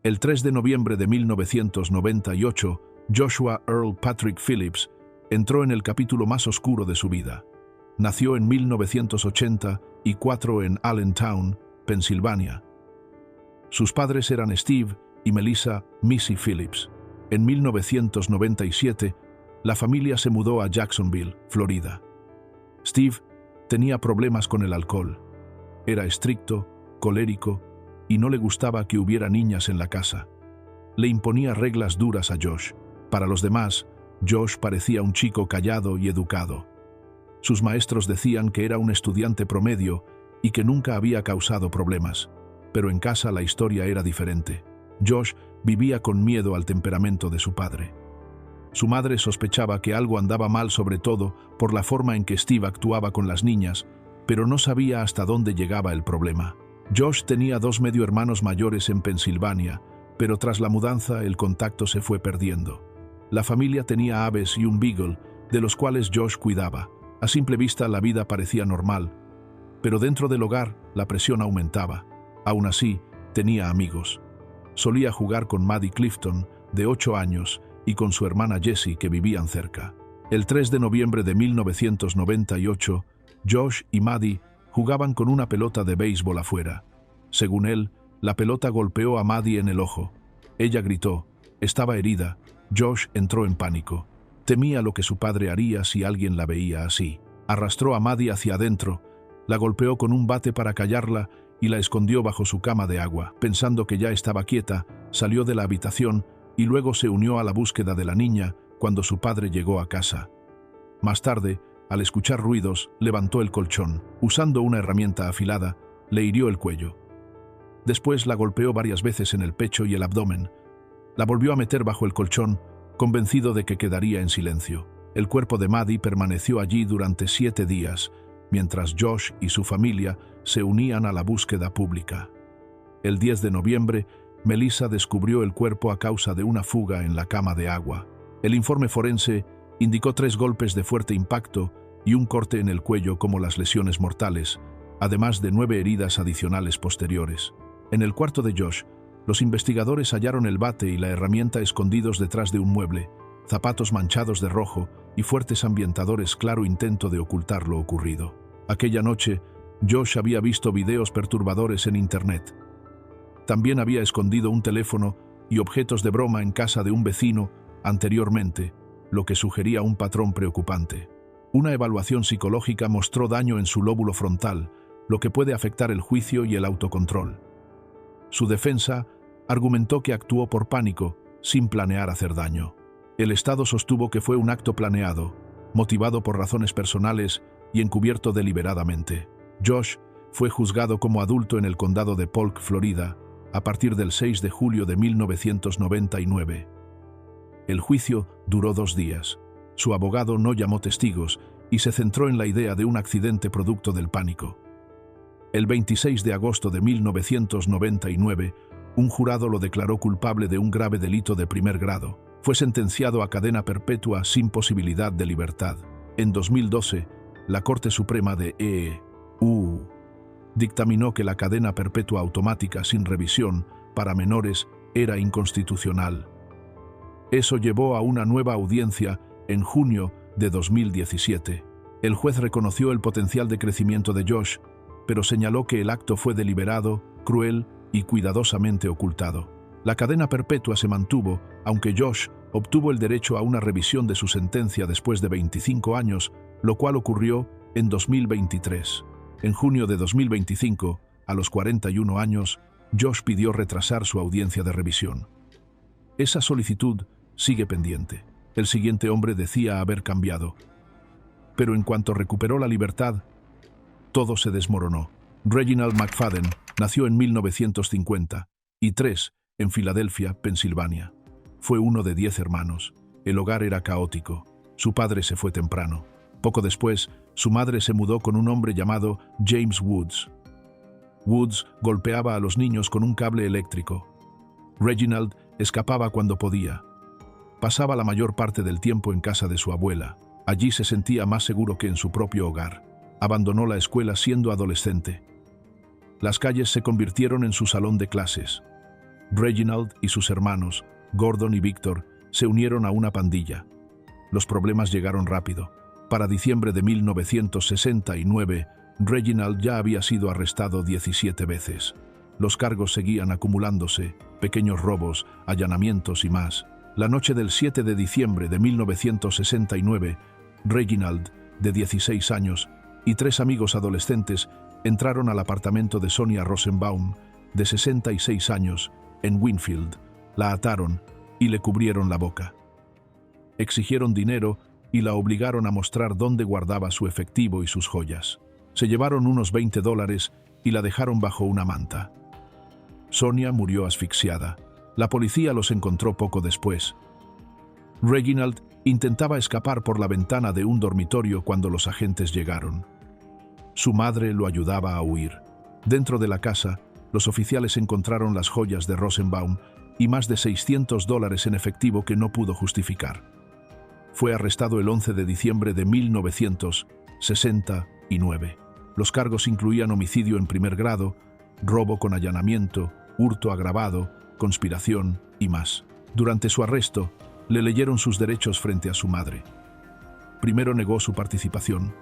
El 3 de noviembre de 1998, Joshua Earl Patrick Phillips entró en el capítulo más oscuro de su vida. Nació en 1984 en Allentown, Pensilvania. Sus padres eran Steve y Melissa "Missy" Phillips. En 1997, la familia se mudó a Jacksonville, Florida. Steve tenía problemas con el alcohol. Era estricto, colérico y no le gustaba que hubiera niñas en la casa. Le imponía reglas duras a Josh. Para los demás, Josh parecía un chico callado y educado. Sus maestros decían que era un estudiante promedio y que nunca había causado problemas. Pero en casa la historia era diferente. Josh vivía con miedo al temperamento de su padre. Su madre sospechaba que algo andaba mal, sobre todo por la forma en que Steve actuaba con las niñas, pero no sabía hasta dónde llegaba el problema. Josh tenía 2 medio hermanos mayores en Pensilvania, pero tras la mudanza el contacto se fue perdiendo. La familia tenía aves y un beagle, de los cuales Josh cuidaba. A simple vista la vida parecía normal, pero dentro del hogar la presión aumentaba. Aún así, tenía amigos. Solía jugar con Maddie Clifton, de 8 años, y con su hermana Jessie, que vivían cerca. El 3 de noviembre de 1998, Josh y Maddie jugaban con una pelota de béisbol afuera. Según él, la pelota golpeó a Maddie en el ojo. Ella gritó. Estaba herida. Josh entró en pánico. Temía lo que su padre haría si alguien la veía así. Arrastró a Maddie hacia adentro, la golpeó con un bate para callarla y la escondió bajo su cama de agua. Pensando que ya estaba quieta, salió de la habitación y luego se unió a la búsqueda de la niña cuando su padre llegó a casa. Más tarde, al escuchar ruidos, levantó el colchón. Usando una herramienta afilada, le hirió el cuello. Después la golpeó varias veces en el pecho y el abdomen. La volvió a meter bajo el colchón, convencido de que quedaría en silencio. El cuerpo de Maddie permaneció allí durante 7 días, mientras Josh y su familia se unían a la búsqueda pública. El 10 de noviembre, Melissa descubrió el cuerpo a causa de una fuga en la cama de agua. El informe forense indicó 3 golpes de fuerte impacto y un corte en el cuello como las lesiones mortales, además de 9 heridas adicionales posteriores. En el cuarto de Josh, los investigadores hallaron el bate y la herramienta escondidos detrás de un mueble, zapatos manchados de rojo y fuertes ambientadores, claro intento de ocultar lo ocurrido. Aquella noche, Josh había visto videos perturbadores en internet. También había escondido un teléfono y objetos de broma en casa de un vecino anteriormente, lo que sugería un patrón preocupante. Una evaluación psicológica mostró daño en su lóbulo frontal, lo que puede afectar el juicio y el autocontrol. Su defensa argumentó que actuó por pánico, sin planear hacer daño. El Estado sostuvo que fue un acto planeado, motivado por razones personales y encubierto deliberadamente. Josh fue juzgado como adulto en el condado de Polk, Florida, a partir del 6 de julio de 1999. El juicio duró 2 días. Su abogado no llamó testigos y se centró en la idea de un accidente producto del pánico. El 26 de agosto de 1999, un jurado lo declaró culpable de un grave delito de primer grado. Fue sentenciado a cadena perpetua sin posibilidad de libertad. En 2012, la Corte Suprema de EU dictaminó que la cadena perpetua automática sin revisión para menores era inconstitucional. Eso llevó a una nueva audiencia en junio de 2017. El juez reconoció el potencial de crecimiento de Josh, pero señaló que el acto fue deliberado, cruel y cuidadosamente ocultado. La cadena perpetua se mantuvo, aunque Josh obtuvo el derecho a una revisión de su sentencia después de 25 años, lo cual ocurrió en 2023. En junio de 2025, a los 41 años, Josh pidió retrasar su audiencia de revisión. Esa solicitud sigue pendiente. El siguiente hombre decía haber cambiado. Pero en cuanto recuperó la libertad, todo se desmoronó. Reginald McFadden nació en 1953 en Filadelfia, Pensilvania. Fue uno de 10 hermanos. El hogar era caótico. Su padre se fue temprano. Poco después, su madre se mudó con un hombre llamado James Woods. Woods golpeaba a los niños con un cable eléctrico. Reginald escapaba cuando podía. Pasaba la mayor parte del tiempo en casa de su abuela. Allí se sentía más seguro que en su propio hogar. Abandonó la escuela siendo adolescente. Las calles se convirtieron en su salón de clases. Reginald y sus hermanos, Gordon y Victor, se unieron a una pandilla. Los problemas llegaron rápido. Para diciembre de 1969, Reginald ya había sido arrestado 17 veces. Los cargos seguían acumulándose, pequeños robos, allanamientos y más. La noche del 7 de diciembre de 1969, Reginald, de 16 años, y 3 amigos adolescentes entraron al apartamento de Sonia Rosenbaum, de 66 años, en Winfield, la ataron y le cubrieron la boca. Exigieron dinero y la obligaron a mostrar dónde guardaba su efectivo y sus joyas. Se llevaron unos $20 y la dejaron bajo una manta. Sonia murió asfixiada. La policía los encontró poco después. Reginald intentaba escapar por la ventana de un dormitorio cuando los agentes llegaron. Su madre lo ayudaba a huir. Dentro de la casa, los oficiales encontraron las joyas de Rosenbaum y más de $600 en efectivo que no pudo justificar. Fue arrestado el 11 de diciembre de 1969. Los cargos incluían homicidio en primer grado, robo con allanamiento, hurto agravado, conspiración y más. Durante su arresto, le leyeron sus derechos frente a su madre. Primero negó su participación.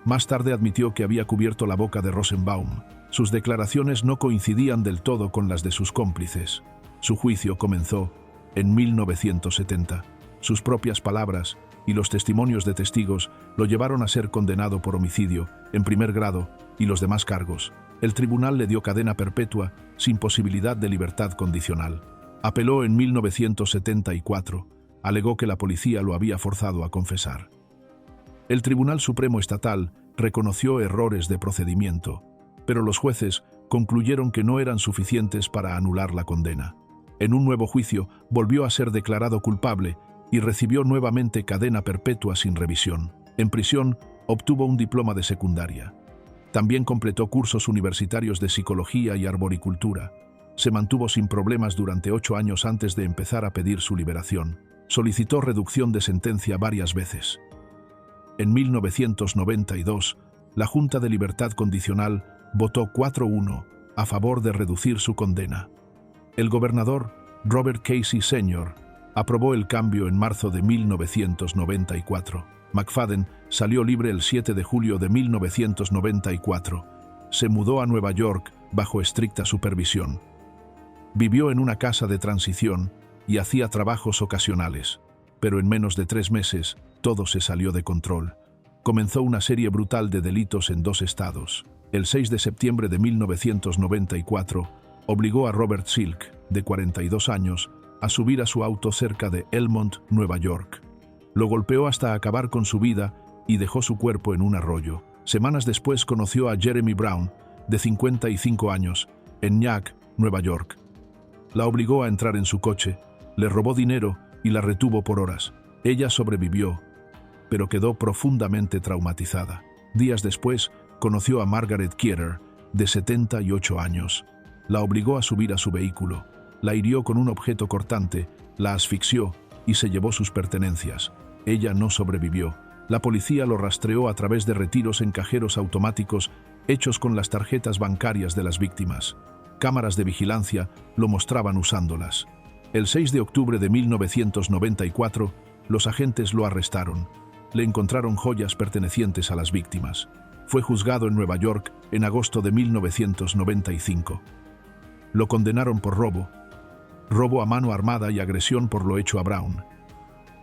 Más tarde admitió que había cubierto la boca de Rosenbaum. Sus declaraciones no coincidían del todo con las de sus cómplices. Su juicio comenzó en 1970. Sus propias palabras y los testimonios de testigos lo llevaron a ser condenado por homicidio en primer grado y los demás cargos. El tribunal le dio cadena perpetua sin posibilidad de libertad condicional. Apeló en 1974. Alegó que la policía lo había forzado a confesar. El Tribunal Supremo Estatal reconoció errores de procedimiento, pero los jueces concluyeron que no eran suficientes para anular la condena. En un nuevo juicio volvió a ser declarado culpable y recibió nuevamente cadena perpetua sin revisión. En prisión obtuvo un diploma de secundaria. También completó cursos universitarios de psicología y arboricultura. Se mantuvo sin problemas durante 8 años antes de empezar a pedir su liberación. Solicitó reducción de sentencia varias veces. En 1992, la Junta de Libertad Condicional votó 4-1 a favor de reducir su condena. El gobernador Robert Casey Sr. aprobó el cambio en marzo de 1994. McFadden salió libre el 7 de julio de 1994. Se mudó a Nueva York bajo estricta supervisión. Vivió en una casa de transición y hacía trabajos ocasionales, pero en menos de 3 meses todo se salió de control. Comenzó una serie brutal de delitos en 2 estados. El 6 de septiembre de 1994, obligó a Robert Silk, de 42 años, a subir a su auto cerca de Elmont, Nueva York. Lo golpeó hasta acabar con su vida y dejó su cuerpo en un arroyo. Semanas después conoció a Jeremy Brown, de 55 años, en Nyack, Nueva York. La obligó a entrar en su coche, le robó dinero y la retuvo por horas. Ella sobrevivió, pero quedó profundamente traumatizada. Días después, conoció a Margaret Kierer, de 78 años. La obligó a subir a su vehículo, la hirió con un objeto cortante, la asfixió y se llevó sus pertenencias. Ella no sobrevivió. La policía lo rastreó a través de retiros en cajeros automáticos hechos con las tarjetas bancarias de las víctimas. Cámaras de vigilancia lo mostraban usándolas. El 6 de octubre de 1994, los agentes lo arrestaron. Le encontraron joyas pertenecientes a las víctimas. Fue juzgado en Nueva York en agosto de 1995. Lo condenaron por robo a mano armada y agresión por lo hecho a Brown.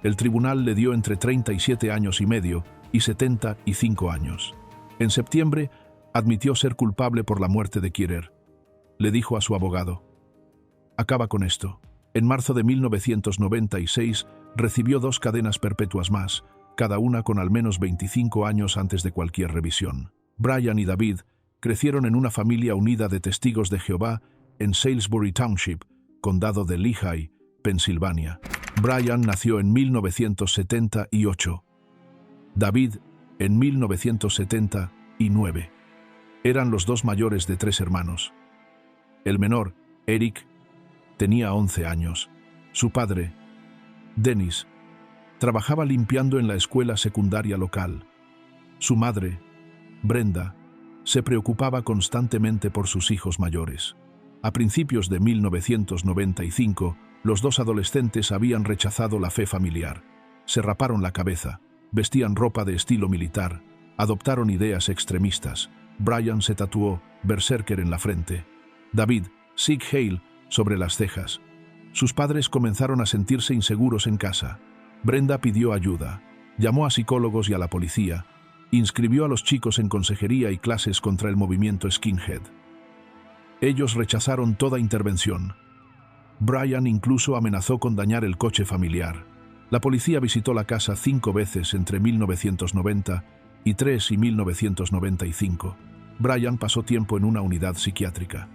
El tribunal le dio entre 37 años y medio y 75 años. En septiembre, admitió ser culpable por la muerte de Kierer. Le dijo a su abogado: «Acaba con esto». En marzo de 1996 recibió 2 cadenas perpetuas más, cada una con al menos 25 años antes de cualquier revisión. Brian y David crecieron en una familia unida de testigos de Jehová en Salisbury Township, condado de Lehigh, Pensilvania. Brian nació en 1978. David en 1979. Eran los 2 mayores de 3 hermanos. El menor, Eric, tenía 11 años. Su padre, Dennis, trabajaba limpiando en la escuela secundaria local. Su madre, Brenda, se preocupaba constantemente por sus hijos mayores. A principios de 1995, los dos adolescentes habían rechazado la fe familiar. Se raparon la cabeza, vestían ropa de estilo militar, adoptaron ideas extremistas. Brian se tatuó Berserker en la frente. David, Sieg Heil, sobre las cejas. Sus padres comenzaron a sentirse inseguros en casa. Brenda pidió ayuda, llamó a psicólogos y a la policía, inscribió a los chicos en consejería y clases contra el movimiento skinhead. Ellos rechazaron toda intervención. Brian incluso amenazó con dañar el coche familiar. La policía visitó la casa 5 veces entre 1993 y 1995. Brian pasó tiempo en una unidad psiquiátrica.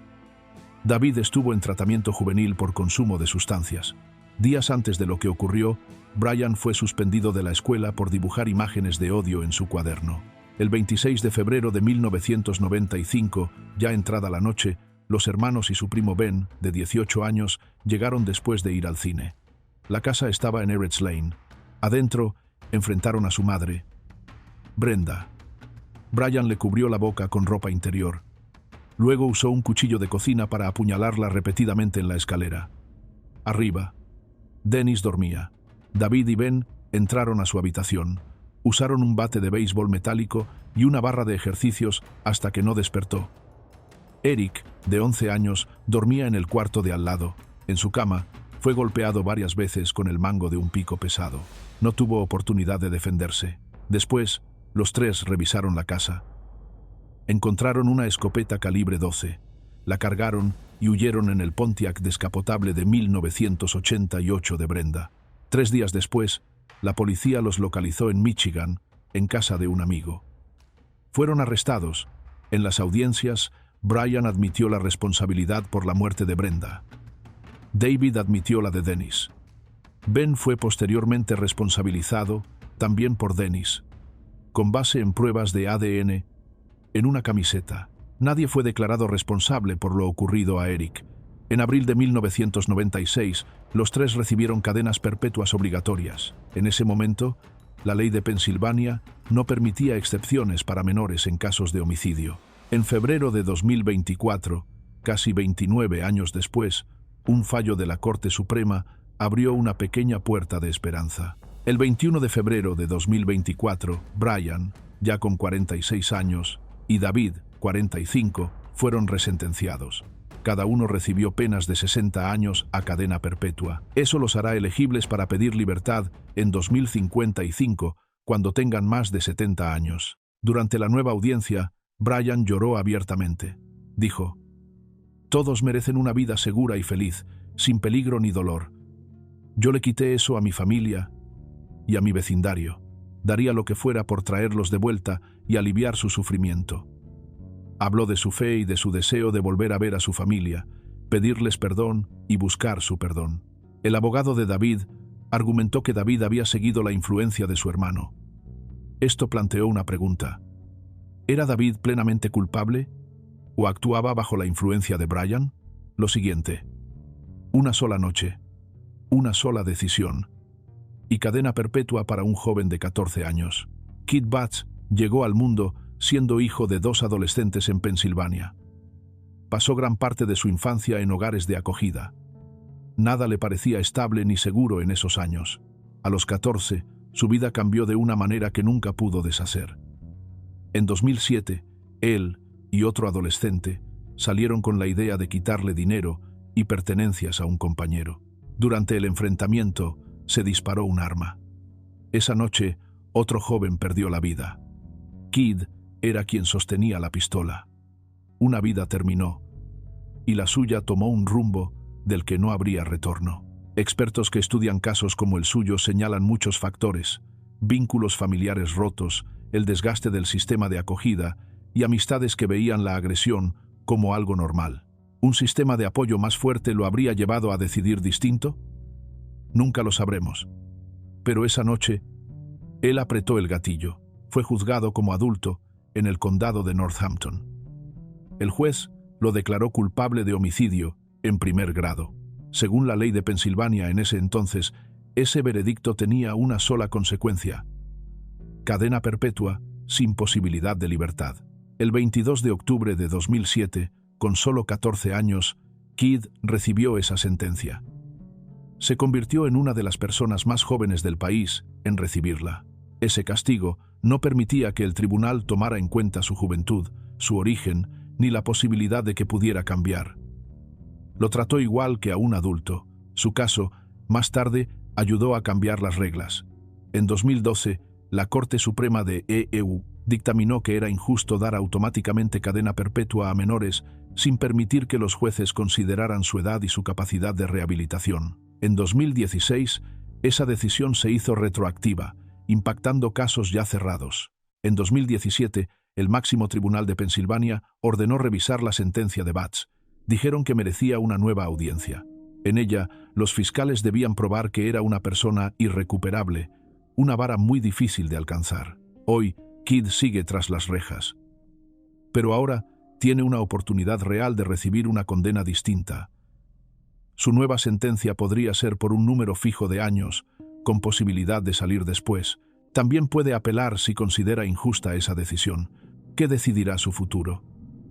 David estuvo en tratamiento juvenil por consumo de sustancias. Días antes de lo que ocurrió, Brian fue suspendido de la escuela por dibujar imágenes de odio en su cuaderno. El 26 de febrero de 1995, ya entrada la noche, los hermanos y su primo Ben, de 18 años, llegaron después de ir al cine. La casa estaba en Eretz Lane. Adentro, enfrentaron a su madre, Brenda. Brian le cubrió la boca con ropa interior. Luego usó un cuchillo de cocina para apuñalarla repetidamente en la escalera. Arriba, Dennis dormía. David y Ben entraron a su habitación. Usaron un bate de béisbol metálico y una barra de ejercicios hasta que no despertó. Eric, de 11 años, dormía en el cuarto de al lado. En su cama, fue golpeado varias veces con el mango de un pico pesado. No tuvo oportunidad de defenderse. Después, los tres revisaron la casa. Encontraron una escopeta calibre 12. La cargaron y huyeron en el Pontiac descapotable de 1988 de Brenda. 3 días después, la policía los localizó en Michigan, en casa de un amigo. Fueron arrestados. En las audiencias, Brian admitió la responsabilidad por la muerte de Brenda. David admitió la de Dennis. Ben fue posteriormente responsabilizado, también por Dennis, con base en pruebas de ADN, en una camiseta. Nadie fue declarado responsable por lo ocurrido a Eric. En abril de 1996, los tres recibieron cadenas perpetuas obligatorias. En ese momento, la ley de Pensilvania no permitía excepciones para menores en casos de homicidio. En febrero de 2024, casi 29 años después, un fallo de la Corte Suprema abrió una pequeña puerta de esperanza. El 21 de febrero de 2024, Brian, ya con 46 años, y David, 45, fueron resentenciados. Cada uno recibió penas de 60 años a cadena perpetua. Eso los hará elegibles para pedir libertad en 2055, cuando tengan más de 70 años. Durante la nueva audiencia, Brian lloró abiertamente. Dijo: «Todos merecen una vida segura y feliz, sin peligro ni dolor. Yo le quité eso a mi familia y a mi vecindario. Daría lo que fuera por traerlos de vuelta y aliviar su sufrimiento». Habló de su fe y de su deseo de volver a ver a su familia, pedirles perdón y buscar su perdón. El abogado de David argumentó que David había seguido la influencia de su hermano. Esto planteó una pregunta. ¿Era David plenamente culpable o actuaba bajo la influencia de Brian? Lo siguiente: una sola noche, una sola decisión y cadena perpetua para un joven de 14 años. Kid Batts llegó al mundo siendo hijo de 2 adolescentes en Pensilvania. Pasó gran parte de su infancia en hogares de acogida. Nada le parecía estable ni seguro en esos años. A los 14, su vida cambió de una manera que nunca pudo deshacer. En 2007, él y otro adolescente salieron con la idea de quitarle dinero y pertenencias a un compañero. Durante el enfrentamiento, se disparó un arma. Esa noche, otro joven perdió la vida. Kid era quien sostenía la pistola. Una vida terminó, y la suya tomó un rumbo del que no habría retorno. Expertos que estudian casos como el suyo señalan muchos factores: vínculos familiares rotos, el desgaste del sistema de acogida y amistades que veían la agresión como algo normal. ¿Un sistema de apoyo más fuerte lo habría llevado a decidir distinto? Nunca lo sabremos. Pero esa noche, él apretó el gatillo. Fue juzgado como adulto en el condado de Northampton. El juez lo declaró culpable de homicidio en primer grado. Según la ley de Pensilvania en ese entonces, ese veredicto tenía una sola consecuencia: cadena perpetua sin posibilidad de libertad. El 22 de octubre de 2007, con solo 14 años, Kidd recibió esa sentencia. Se convirtió en una de las personas más jóvenes del país en recibirla. Ese castigo no permitía que el tribunal tomara en cuenta su juventud, su origen, ni la posibilidad de que pudiera cambiar. Lo trató igual que a un adulto. Su caso, más tarde, ayudó a cambiar las reglas. En 2012, la Corte Suprema de EU dictaminó que era injusto dar automáticamente cadena perpetua a menores sin permitir que los jueces consideraran su edad y su capacidad de rehabilitación. En 2016, esa decisión se hizo retroactiva, impactando casos ya cerrados. En 2017, el máximo tribunal de Pensilvania ordenó revisar la sentencia de Batts. Dijeron que merecía una nueva audiencia. En ella, los fiscales debían probar que era una persona irrecuperable, una vara muy difícil de alcanzar. Hoy, Kidd sigue tras las rejas. Pero ahora tiene una oportunidad real de recibir una condena distinta. Su nueva sentencia podría ser por un número fijo de años, con posibilidad de salir después. También puede apelar si considera injusta esa decisión. ¿Qué decidirá su futuro?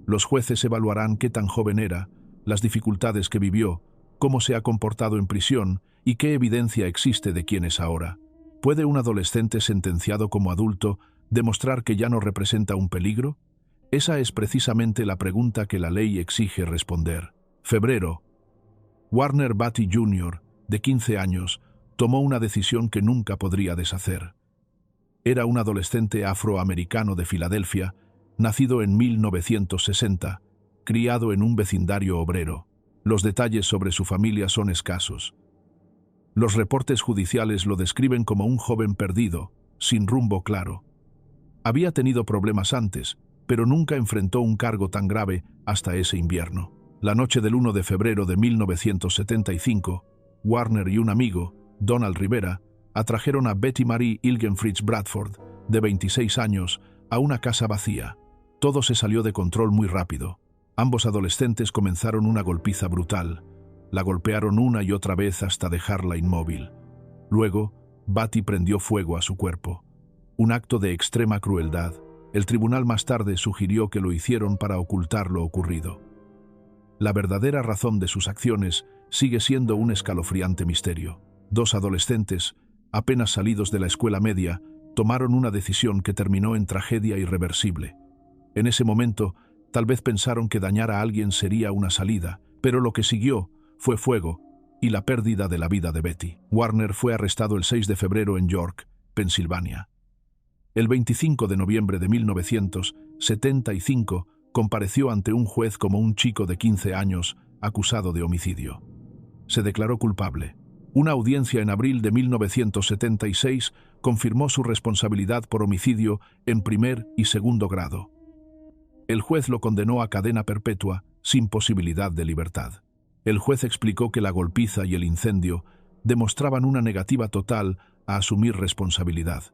Los jueces evaluarán qué tan joven era, las dificultades que vivió, cómo se ha comportado en prisión y qué evidencia existe de quién es ahora. ¿Puede un adolescente sentenciado como adulto demostrar que ya no representa un peligro? Esa es precisamente la pregunta que la ley exige responder. Febrero. Warner Beatty Jr., de 15 años, tomó una decisión que nunca podría deshacer. Era un adolescente afroamericano de Filadelfia, nacido en 1960, criado en un vecindario obrero. Los detalles sobre su familia son escasos. Los reportes judiciales lo describen como un joven perdido, sin rumbo claro. Había tenido problemas antes, pero nunca enfrentó un cargo tan grave hasta ese invierno. La noche del 1 de febrero de 1975, Warner y un amigo, Donald Rivera, atrajeron a Betty Marie Ilgenfritz Bradford, de 26 años, a una casa vacía. Todo se salió de control muy rápido. Ambos adolescentes comenzaron una golpiza brutal. La golpearon una y otra vez hasta dejarla inmóvil. Luego, Betty prendió fuego a su cuerpo. Un acto de extrema crueldad. El tribunal más tarde sugirió que lo hicieron para ocultar lo ocurrido. La verdadera razón de sus acciones sigue siendo un escalofriante misterio. Dos adolescentes, apenas salidos de la escuela media, tomaron una decisión que terminó en tragedia irreversible. En ese momento, tal vez pensaron que dañar a alguien sería una salida, pero lo que siguió fue fuego y la pérdida de la vida de Betty. Warner fue arrestado el 6 de febrero en York, Pensilvania. El 25 de noviembre de 1975 compareció ante un juez como un chico de 15 años acusado de homicidio. Se declaró culpable. Una audiencia en abril de 1976 confirmó su responsabilidad por homicidio en primer y segundo grado. El juez lo condenó a cadena perpetua, sin posibilidad de libertad. El juez explicó que la golpiza y el incendio demostraban una negativa total a asumir responsabilidad.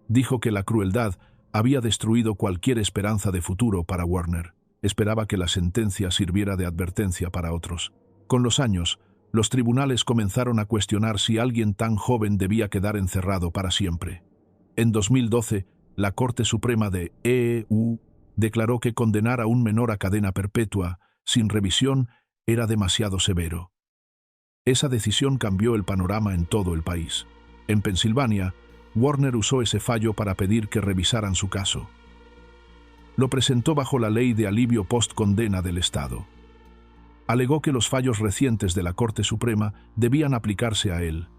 Dijo que la crueldad había destruido cualquier esperanza de futuro para Warner. Esperaba que la sentencia sirviera de advertencia para otros. Con los años, los tribunales comenzaron a cuestionar si alguien tan joven debía quedar encerrado para siempre. En 2012, la Corte Suprema de EU declaró que condenar a un menor a cadena perpetua, sin revisión, era demasiado severo. Esa decisión cambió el panorama en todo el país. En Pensilvania, Warner usó ese fallo para pedir que revisaran su caso. Lo presentó bajo la ley de alivio post-condena del Estado. Alegó que los fallos recientes de la Corte Suprema debían aplicarse a él.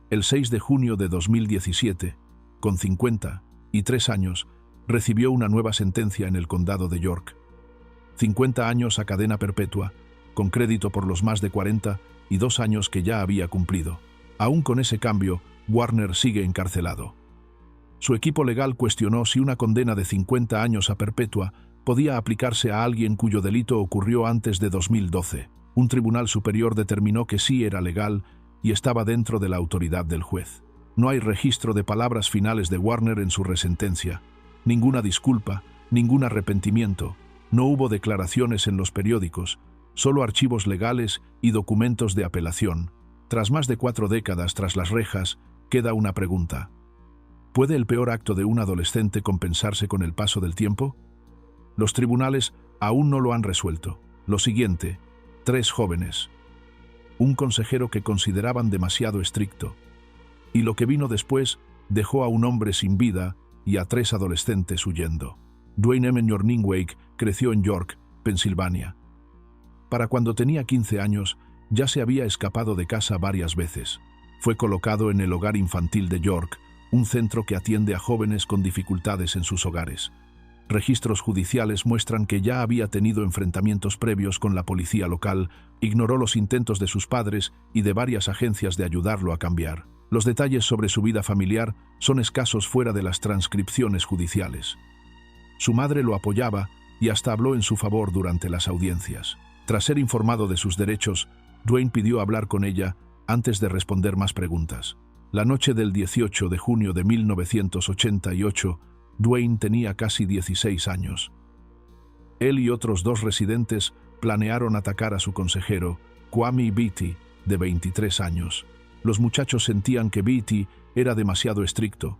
El 6 de junio de 2017, con 53 años, recibió una nueva sentencia en el condado de York. 50 años a cadena perpetua, con crédito por los más de 42 años que ya había cumplido. Aún con ese cambio, Warner sigue encarcelado. Su equipo legal cuestionó si una condena de 50 años a perpetua podía aplicarse a alguien cuyo delito ocurrió antes de 2012. Un tribunal superior determinó que sí era legal y estaba dentro de la autoridad del juez. No hay registro de palabras finales de Warner en su resentencia. Ninguna disculpa, ningún arrepentimiento. No hubo declaraciones en los periódicos, solo archivos legales y documentos de apelación. Tras más de 4 décadas tras las rejas, queda una pregunta. ¿Puede el peor acto de un adolescente compensarse con el paso del tiempo? Los tribunales aún no lo han resuelto. Lo siguiente 3 jóvenes, un consejero que consideraban demasiado estricto, y lo que vino después dejó a un hombre sin vida y a 3 adolescentes huyendo. Dwayne M. Nordingwake creció en York, Pensilvania. Para cuando tenía 15 años, ya se había escapado de casa varias veces. Fue colocado en el Hogar Infantil de York, un centro que atiende a jóvenes con dificultades en sus hogares. Registros judiciales muestran que ya había tenido enfrentamientos previos con la policía local, ignoró los intentos de sus padres y de varias agencias de ayudarlo a cambiar. Los detalles sobre su vida familiar son escasos fuera de las transcripciones judiciales. Su madre lo apoyaba y hasta habló en su favor durante las audiencias. Tras ser informado de sus derechos, Dwayne pidió hablar con ella antes de responder más preguntas. La noche del 18 de junio de 1988, Dwayne tenía casi 16 años. Él y otros 2 residentes planearon atacar a su consejero, Kwame Beatty, de 23 años. Los muchachos sentían que Beatty era demasiado estricto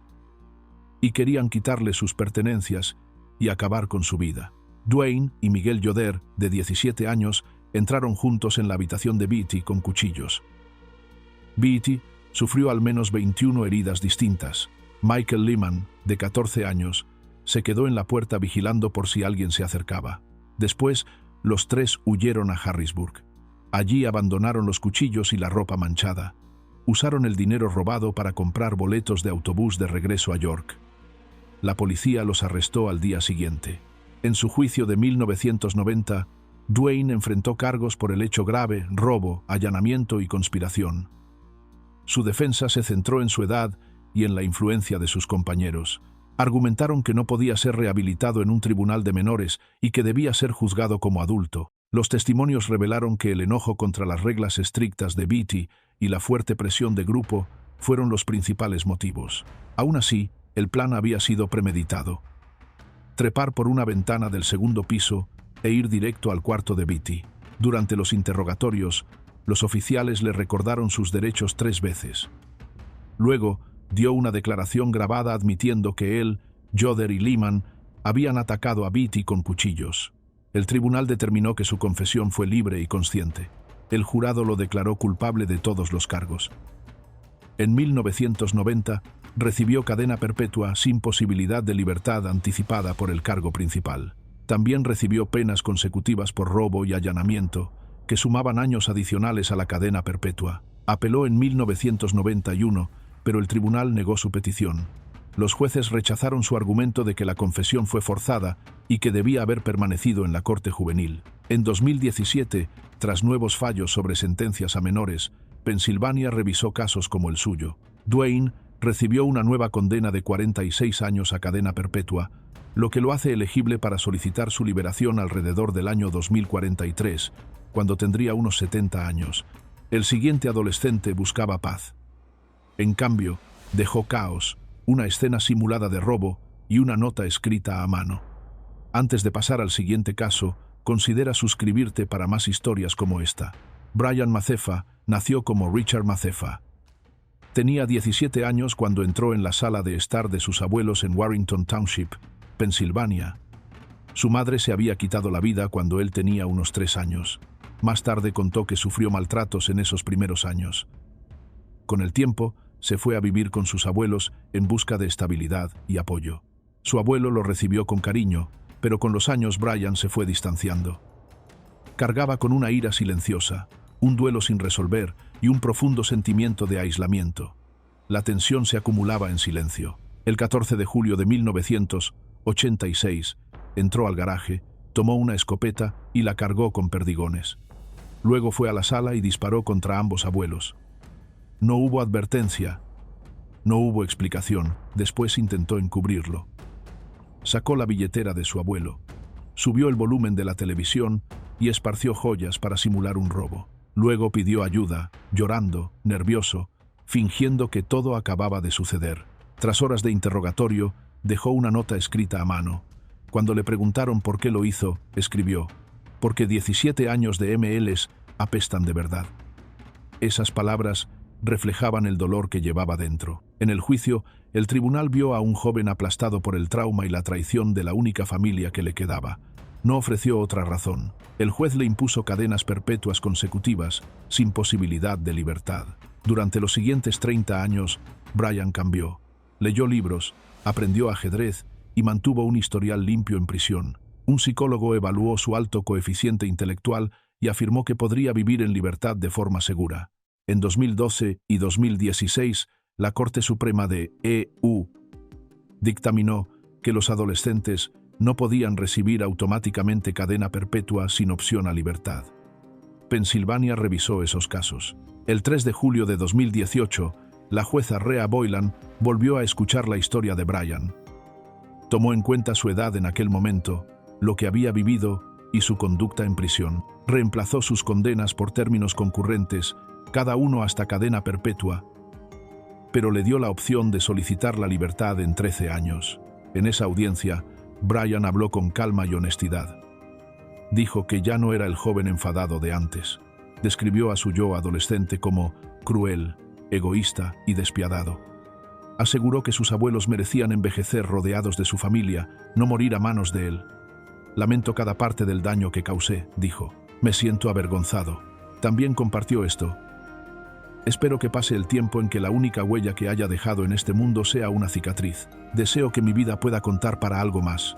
y querían quitarle sus pertenencias y acabar con su vida. Dwayne y Miguel Yoder, de 17 años, entraron juntos en la habitación de Beatty con cuchillos. Beatty sufrió al menos 21 heridas distintas. Michael Lehman, de 14 años, se quedó en la puerta vigilando por si alguien se acercaba. Después, los 3 huyeron a Harrisburg. Allí abandonaron los cuchillos y la ropa manchada. Usaron el dinero robado para comprar boletos de autobús de regreso a York. La policía los arrestó al día siguiente. En su juicio de 1990, Dwayne enfrentó cargos por el hecho grave, robo, allanamiento y conspiración. Su defensa se centró en su edad y en la influencia de sus compañeros. Argumentaron que no podía ser rehabilitado en un tribunal de menores y que debía ser juzgado como adulto. Los testimonios revelaron que el enojo contra las reglas estrictas de Beatty y la fuerte presión de grupo fueron los principales motivos. Aún así, el plan había sido premeditado. Trepar por una ventana del segundo piso e ir directo al cuarto de Beatty. Durante los interrogatorios, los oficiales le recordaron sus derechos 3 veces. Luego, dio una declaración grabada admitiendo que él, Yoder y Lehman habían atacado a Beatty con cuchillos. El tribunal determinó que su confesión fue libre y consciente. El jurado lo declaró culpable de todos los cargos. En 1990, recibió cadena perpetua sin posibilidad de libertad anticipada por el cargo principal. También recibió penas consecutivas por robo y allanamiento, que sumaban años adicionales a la cadena perpetua. Apeló en 1991, pero el tribunal negó su petición. Los jueces rechazaron su argumento de que la confesión fue forzada y que debía haber permanecido en la corte juvenil. En 2017, tras nuevos fallos sobre sentencias a menores, Pensilvania revisó casos como el suyo. Dwayne recibió una nueva condena de 46 años a cadena perpetua, lo que lo hace elegible para solicitar su liberación alrededor del año 2043, cuando tendría unos 70 años. El siguiente adolescente buscaba paz. En cambio, dejó caos, una escena simulada de robo y una nota escrita a mano. Antes de pasar al siguiente caso, considera suscribirte para más historias como esta. Brian Mazefa nació como Richard Mazefa. Tenía 17 años cuando entró en la sala de estar de sus abuelos en Warrington Township, Pensilvania. Su madre se había quitado la vida cuando él tenía unos 3 años. Más tarde contó que sufrió maltratos en esos primeros años. Con el tiempo, se fue a vivir con sus abuelos en busca de estabilidad y apoyo. Su abuelo lo recibió con cariño, pero con los años Brian se fue distanciando. Cargaba con una ira silenciosa, un duelo sin resolver y un profundo sentimiento de aislamiento. La tensión se acumulaba en silencio. El 14 de julio de 1986, entró al garaje, tomó una escopeta y la cargó con perdigones. Luego fue a la sala y disparó contra ambos abuelos. No hubo advertencia, no hubo explicación. Después intentó encubrirlo. Sacó la billetera de su abuelo, subió el volumen de la televisión y esparció joyas para simular un robo. Luego pidió ayuda, llorando, nervioso, fingiendo que todo acababa de suceder. Tras horas de interrogatorio, dejó una nota escrita a mano. Cuando le preguntaron por qué lo hizo, escribió: «Porque 17 años de MLs apestan de verdad». Esas palabras reflejaban el dolor que llevaba dentro. En el juicio, el tribunal vio a un joven aplastado por el trauma y la traición de la única familia que le quedaba. no ofreció otra razón. El juez le impuso cadenas perpetuas consecutivas, sin posibilidad de libertad. Durante los siguientes 30 años, Brian cambió. Leyó libros, aprendió ajedrez y mantuvo un historial limpio en prisión. Un psicólogo evaluó su alto coeficiente intelectual y afirmó que podría vivir en libertad de forma segura. En 2012 y 2016, la Corte Suprema de EU dictaminó que los adolescentes no podían recibir automáticamente cadena perpetua sin opción a libertad. Pensilvania revisó esos casos. El 3 de julio de 2018, la jueza Rhea Boylan volvió a escuchar la historia de Brian. Tomó en cuenta su edad en aquel momento, lo que había vivido y su conducta en prisión. Reemplazó sus condenas por términos concurrentes, cada uno hasta cadena perpetua, pero le dio la opción de solicitar la libertad en 13 años. En esa audiencia, Brian habló con calma y honestidad. Dijo que ya no era el joven enfadado de antes. Describió a su yo adolescente como cruel, egoísta y despiadado. Aseguró que sus abuelos merecían envejecer rodeados de su familia, no morir a manos de él. Lamento cada parte del daño que causé, dijo. Me siento avergonzado. También compartió esto. Espero que pase el tiempo en que la única huella que haya dejado en este mundo sea una cicatriz. Deseo que mi vida pueda contar para algo más.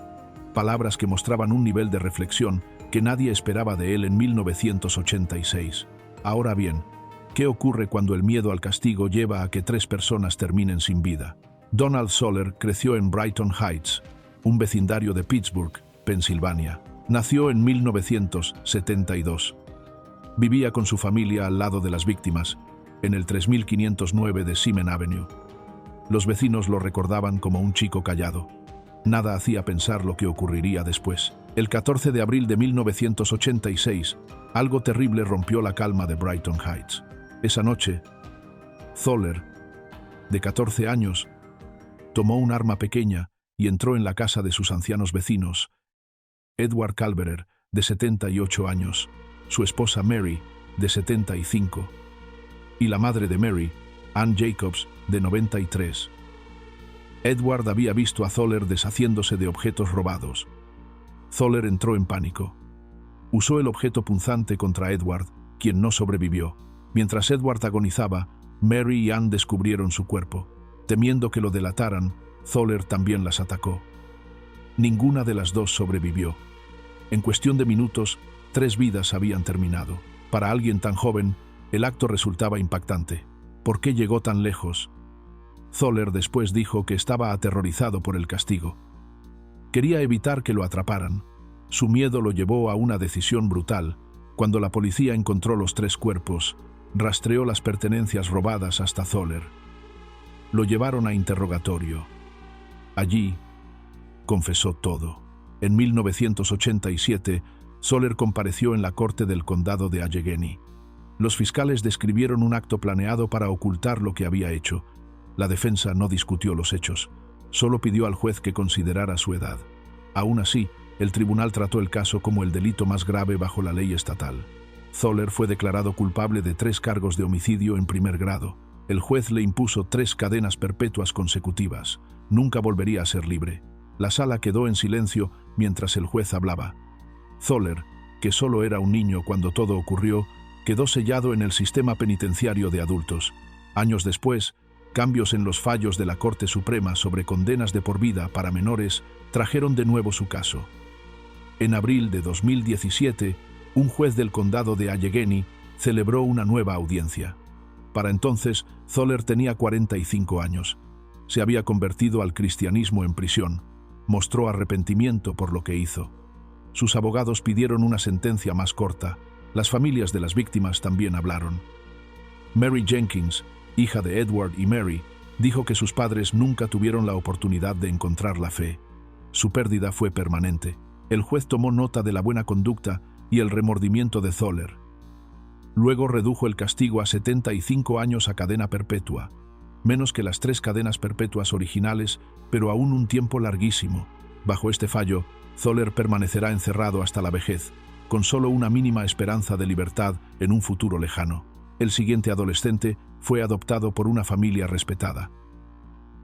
Palabras que mostraban un nivel de reflexión que nadie esperaba de él en 1986. Ahora bien, ¿qué ocurre cuando el miedo al castigo lleva a que 3 personas terminen sin vida? Donald Soller creció en Brighton Heights, un vecindario de Pittsburgh, Pensilvania. Nació en 1972. Vivía con su familia al lado de las víctimas, en el 3509 de Seaman Avenue. Los vecinos lo recordaban como un chico callado. Nada hacía pensar lo que ocurriría después. El 14 de abril de 1986, algo terrible rompió la calma de Brighton Heights. Esa noche, Soller, de 14 años, tomó un arma pequeña y entró en la casa de sus ancianos vecinos, Edward Calverer, de 78 años, su esposa Mary, de 75, y la madre de Mary, Ann Jacobs, de 93. Edward había visto a Soller deshaciéndose de objetos robados. Soller entró en pánico. Usó el objeto punzante contra Edward, quien no sobrevivió. Mientras Edward agonizaba, Mary y Ann descubrieron su cuerpo. Temiendo que lo delataran, Soller también las atacó. Ninguna de las dos sobrevivió. En cuestión de minutos, 3 vidas habían terminado. Para alguien tan joven, el acto resultaba impactante. ¿Por qué llegó tan lejos? Soller después dijo que estaba aterrorizado por el castigo. Quería evitar que lo atraparan. Su miedo lo llevó a una decisión brutal. Cuando la policía encontró los 3 cuerpos, rastreó las pertenencias robadas hasta Soller. Lo llevaron a interrogatorio. Allí, confesó todo. En 1987, Soller compareció en la corte del condado de Allegheny. Los fiscales describieron un acto planeado para ocultar lo que había hecho. La defensa no discutió los hechos, solo pidió al juez que considerara su edad. Aún así, el tribunal trató el caso como el delito más grave bajo la ley estatal. Soller fue declarado culpable de 3 cargos de homicidio en primer grado. El juez le impuso 3 cadenas perpetuas consecutivas. Nunca volvería a ser libre. La sala quedó en silencio mientras el juez hablaba. Soller, que solo era un niño cuando todo ocurrió, quedó sellado en el sistema penitenciario de adultos. Años después, cambios en los fallos de la Corte Suprema sobre condenas de por vida para menores trajeron de nuevo su caso. En abril de 2017, un juez del condado de Allegheny celebró una nueva audiencia. Para entonces, Soller tenía 45 años. Se había convertido al cristianismo en prisión. Mostró arrepentimiento por lo que hizo. Sus abogados pidieron una sentencia más corta. Las familias de las víctimas también hablaron. Mary Jenkins, hija de Edward y Mary, dijo que sus padres nunca tuvieron la oportunidad de encontrar la fe. Su pérdida fue permanente. El juez tomó nota de la buena conducta y el remordimiento de Soller. Luego redujo el castigo a 75 años a cadena perpetua, menos que las 3 cadenas perpetuas originales, pero aún un tiempo larguísimo. Bajo este fallo, Soller permanecerá encerrado hasta la vejez, con solo una mínima esperanza de libertad en un futuro lejano. El siguiente adolescente fue adoptado por una familia respetada.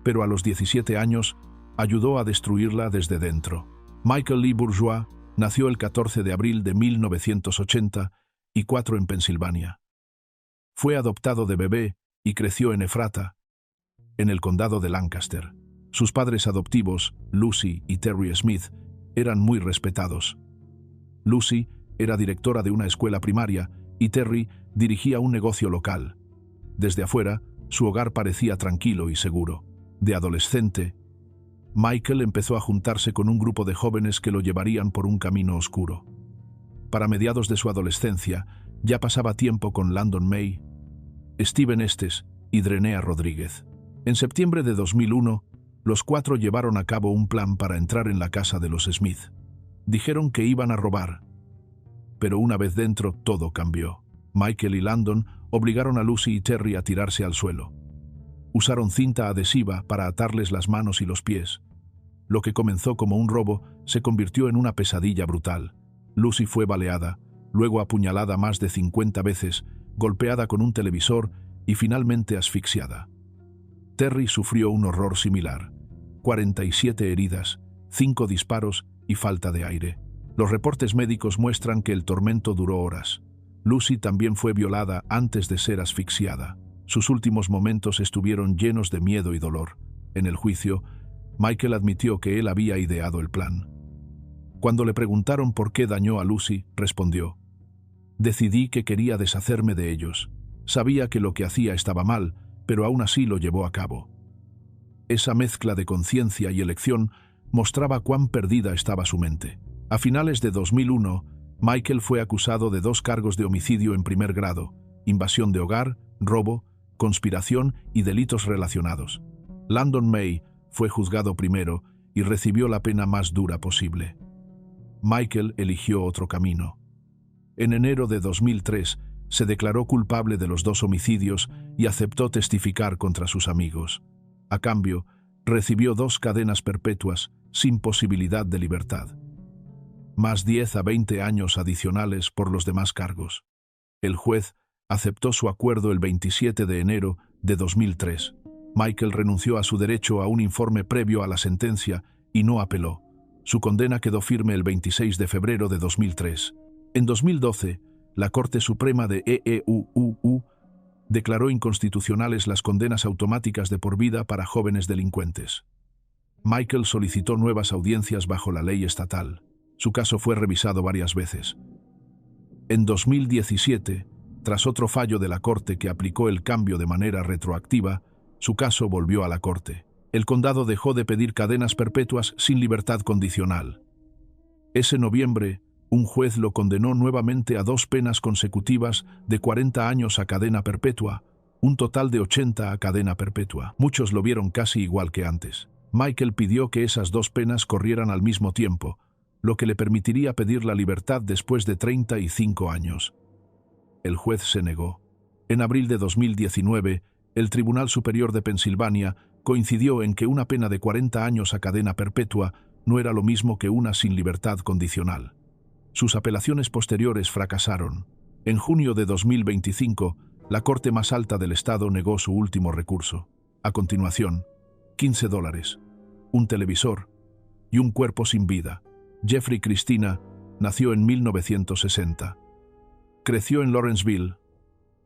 Pero a los 17 años, ayudó a destruirla desde dentro. Michael Lee Bourgeois, Nació el 14 de abril de 1984 en Pensilvania. Fue adoptado de bebé y creció en Ephrata, en el condado de Lancaster. Sus padres adoptivos, Lucy y Terry Smith, eran muy respetados. Lucy era directora de una escuela primaria y Terry dirigía un negocio local. Desde afuera, su hogar parecía tranquilo y seguro. De adolescente, Michael empezó a juntarse con un grupo de jóvenes que lo llevarían por un camino oscuro. Para mediados de su adolescencia, ya pasaba tiempo con Landon May, Steven Estes y Drenea Rodríguez. En septiembre de 2001, los cuatro llevaron a cabo un plan para entrar en la casa de los Smith. Dijeron que iban a robar, pero una vez dentro todo cambió. Michael y Landon obligaron a Lucy y Terry a tirarse al suelo. Usaron cinta adhesiva para atarles las manos y los pies. Lo que comenzó como un robo se convirtió en una pesadilla brutal. Lucy fue baleada, luego apuñalada más de 50 veces, golpeada con un televisor y finalmente asfixiada. Terry sufrió un horror similar: 47 heridas, 5 disparos y falta de aire. Los reportes médicos muestran que el tormento duró horas. Lucy también fue violada antes de ser asfixiada. Sus últimos momentos estuvieron llenos de miedo y dolor. En el juicio, Michael admitió que él había ideado el plan. Cuando le preguntaron por qué dañó a Lucy, respondió: «Decidí que quería deshacerme de ellos. Sabía que lo que hacía estaba mal, pero aún así lo llevó a cabo». Esa mezcla de conciencia y elección mostraba cuán perdida estaba su mente. A finales de 2001, Michael fue acusado de 2 cargos de homicidio en primer grado, invasión de hogar, robo, conspiración y delitos relacionados. Landon May fue juzgado primero y recibió la pena más dura posible. Michael eligió otro camino. En enero de 2003, se declaró culpable de los 2 homicidios y aceptó testificar contra sus amigos. A cambio, recibió 2 cadenas perpetuas sin posibilidad de libertad, más 10 a 20 años adicionales por los demás cargos. El juez aceptó su acuerdo el 27 de enero de 2003. Michael renunció a su derecho a un informe previo a la sentencia y no apeló. Su condena quedó firme el 26 de febrero de 2003. En 2012, la Corte Suprema de EEUU declaró inconstitucionales las condenas automáticas de por vida para jóvenes delincuentes. Michael solicitó nuevas audiencias bajo la ley estatal. Su caso fue revisado varias veces. En 2017, tras otro fallo de la Corte que aplicó el cambio de manera retroactiva, su caso volvió a la Corte. El condado dejó de pedir cadenas perpetuas sin libertad condicional. Ese noviembre, un juez lo condenó nuevamente a 2 penas consecutivas de 40 años a cadena perpetua, un total de 80 a cadena perpetua. Muchos lo vieron casi igual que antes. Michael pidió que esas 2 penas corrieran al mismo tiempo, lo que le permitiría pedir la libertad después de 35 años. El juez se negó. En abril de 2019, el Tribunal Superior de Pensilvania coincidió en que una pena de 40 años a cadena perpetua no era lo mismo que una sin libertad condicional. Sus apelaciones posteriores fracasaron. En junio de 2025, la Corte más alta del estado negó su último recurso. A continuación, $15, un televisor y un cuerpo sin vida. Jeffrey Christina nació en 1960. Creció en Lawrenceville,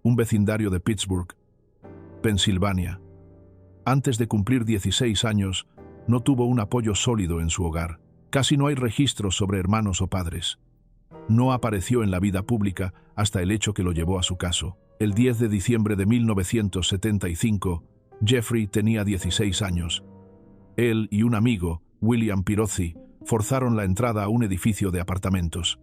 un vecindario de Pittsburgh, Pensilvania. Antes de cumplir 16 años, no tuvo un apoyo sólido en su hogar. Casi no hay registros sobre hermanos o padres. No apareció en la vida pública hasta el hecho que lo llevó a su caso. El 10 de diciembre de 1975, Jeffrey tenía 16 años. Él y un amigo, William Pirozzi, forzaron la entrada a un edificio de apartamentos.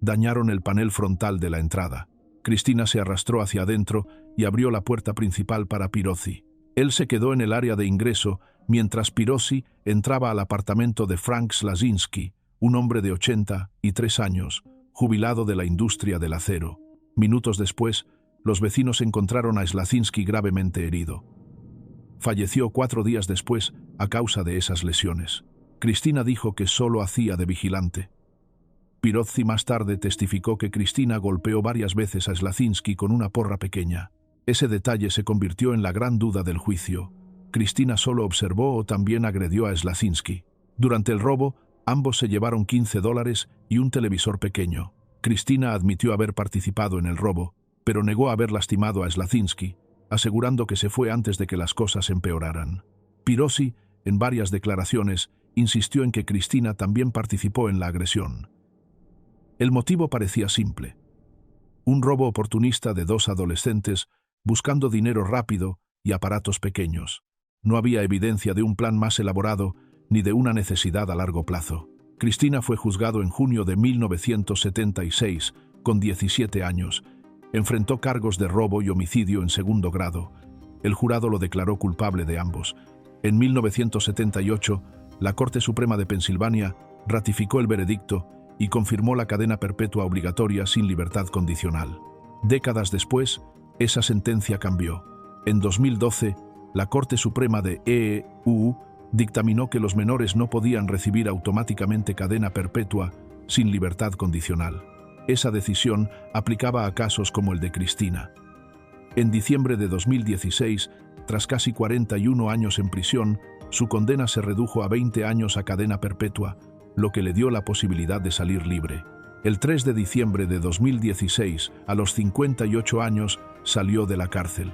Dañaron el panel frontal de la entrada. Christina se arrastró hacia adentro y abrió la puerta principal para Pirozzi. Él se quedó en el área de ingreso mientras Pirozzi entraba al apartamento de Frank Slazinski, un hombre de 83 años, jubilado de la industria del acero. Minutos después, los vecinos encontraron a Slazinski gravemente herido. Falleció 4 días después a causa de esas lesiones. Christina dijo que solo hacía de vigilante. Pirozzi más tarde testificó que Christina golpeó varias veces a Slazinski con una porra pequeña. Ese detalle se convirtió en la gran duda del juicio. Christina solo observó o también agredió a Slazinski. Durante el robo, Ambos se llevaron $15 y un televisor pequeño. Cristina admitió haber participado en el robo, pero negó haber lastimado a Slazinski, asegurando que se fue antes de que las cosas empeoraran. Pirosi, en varias declaraciones, insistió en que Cristina también participó en la agresión. El motivo parecía simple: un robo oportunista de dos adolescentes buscando dinero rápido y aparatos pequeños. No había evidencia de un plan más elaborado ni de una necesidad a largo plazo. Cristina fue juzgado en junio de 1976, con 17 años. Enfrentó cargos de robo y homicidio en segundo grado. El jurado lo declaró culpable de ambos. En 1978, la Corte Suprema de Pensilvania ratificó el veredicto y confirmó la cadena perpetua obligatoria sin libertad condicional. Décadas después, esa sentencia cambió. En 2012, la Corte Suprema de EU dictaminó que los menores no podían recibir automáticamente cadena perpetua sin libertad condicional. Esa decisión aplicaba a casos como el de Cristina. En diciembre de 2016, tras casi 41 años en prisión, su condena se redujo a 20 años a cadena perpetua, lo que le dio la posibilidad de salir libre. El 3 de diciembre de 2016, a los 58 años, salió de la cárcel.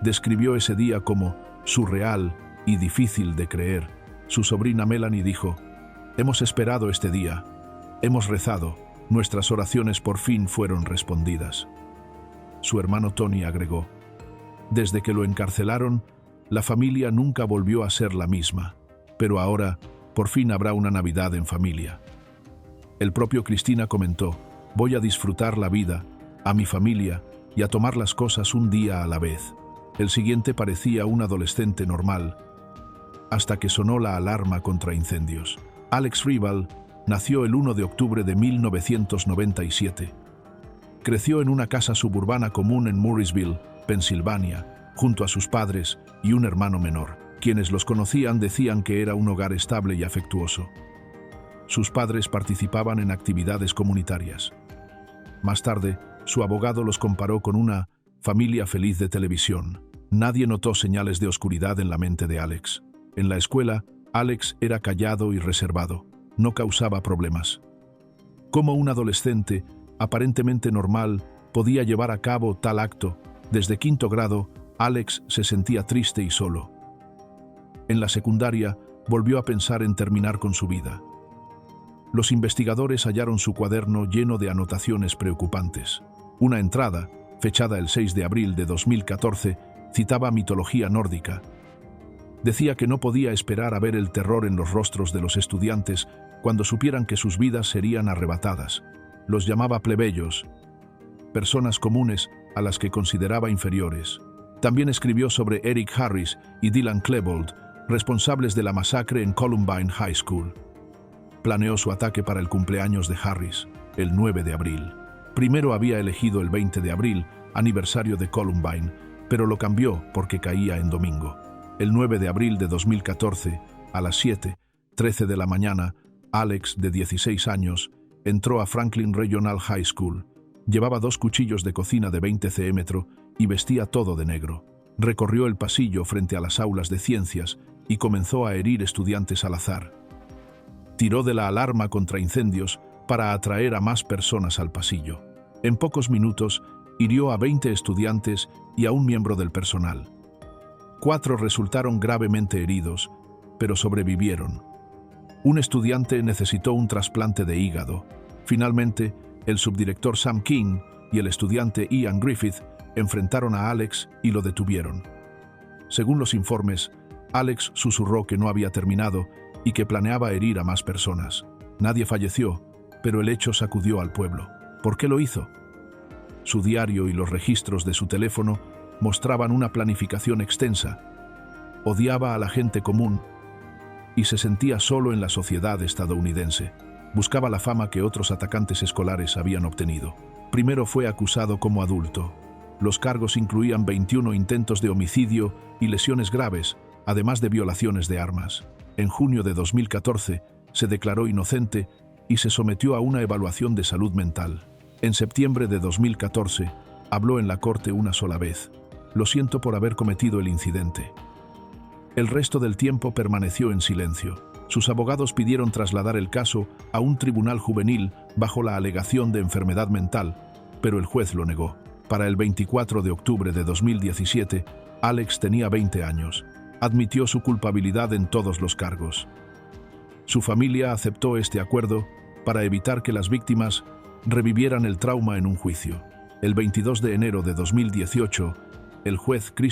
Describió ese día como surreal y difícil de creer. Su sobrina Melanie dijo: «Hemos esperado este día, hemos rezado, nuestras oraciones por fin fueron respondidas». Su hermano Tony agregó: «Desde que lo encarcelaron, la familia nunca volvió a ser la misma, pero ahora, por fin habrá una Navidad en familia». El propio Cristina comentó: «Voy a disfrutar la vida, a mi familia y a tomar las cosas un día a la vez». El siguiente parecía un adolescente normal, hasta que sonó la alarma contra incendios. Alex Rival nació el 1 de octubre de 1997. Creció en una casa suburbana común en Murrysville, Pensilvania, junto a sus padres y un hermano menor. Quienes los conocían decían que era un hogar estable y afectuoso. Sus padres participaban en actividades comunitarias. Más tarde, su abogado los comparó con una familia feliz de televisión. Nadie notó señales de oscuridad en la mente de Alex. En la escuela, Alex era callado y reservado. No causaba problemas. ¿Cómo un adolescente, aparentemente normal, podía llevar a cabo tal acto? Desde quinto grado, Alex se sentía triste y solo. En la secundaria, volvió a pensar en terminar con su vida. Los investigadores hallaron su cuaderno lleno de anotaciones preocupantes. Una entrada, fechada el 6 de abril de 2014, citaba mitología nórdica. Decía que no podía esperar a ver el terror en los rostros de los estudiantes cuando supieran que sus vidas serían arrebatadas. Los llamaba plebeyos, personas comunes a las que consideraba inferiores. También escribió sobre Eric Harris y Dylan Klebold, responsables de la masacre en Columbine High School. Planeó su ataque para el cumpleaños de Harris, el 9 de abril. Primero había elegido el 20 de abril, aniversario de Columbine, pero lo cambió porque caía en domingo. El 9 de abril de 2014, a las 7:13 de la mañana, Alex, de 16 años, entró a Franklin Regional High School. Llevaba 2 cuchillos de cocina de 20 cm y vestía todo de negro. Recorrió el pasillo frente a las aulas de ciencias y comenzó a herir estudiantes al azar. Tiró de la alarma contra incendios para atraer a más personas al pasillo. En pocos minutos, hirió a 20 estudiantes y a un miembro del personal. 4 resultaron gravemente heridos, pero sobrevivieron. Un estudiante necesitó un trasplante de hígado. Finalmente, el subdirector Sam King y el estudiante Ian Griffith enfrentaron a Alex y lo detuvieron. Según los informes, Alex susurró que no había terminado y que planeaba herir a más personas. Nadie falleció, pero el hecho sacudió al pueblo. ¿Por qué lo hizo? Su diario y los registros de su teléfono mostraban una planificación extensa. Odiaba a la gente común y se sentía solo en la sociedad estadounidense. Buscaba la fama que otros atacantes escolares habían obtenido. Primero fue acusado como adulto. Los cargos incluían 21 intentos de homicidio y lesiones graves, además de violaciones de armas. En junio de 2014 se declaró inocente y se sometió a una evaluación de salud mental. En septiembre de 2014 habló en la corte una sola vez: «Lo siento por haber cometido el incidente». El resto del tiempo permaneció en silencio. Sus abogados pidieron trasladar el caso a un tribunal juvenil bajo la alegación de enfermedad mental, pero el juez lo negó. Para el 24 de octubre de 2017, Alex tenía 20 años. Admitió su culpabilidad en todos los cargos. Su familia aceptó este acuerdo para evitar que las víctimas revivieran el trauma en un juicio. El 22 de enero de 2018, el juez Christopher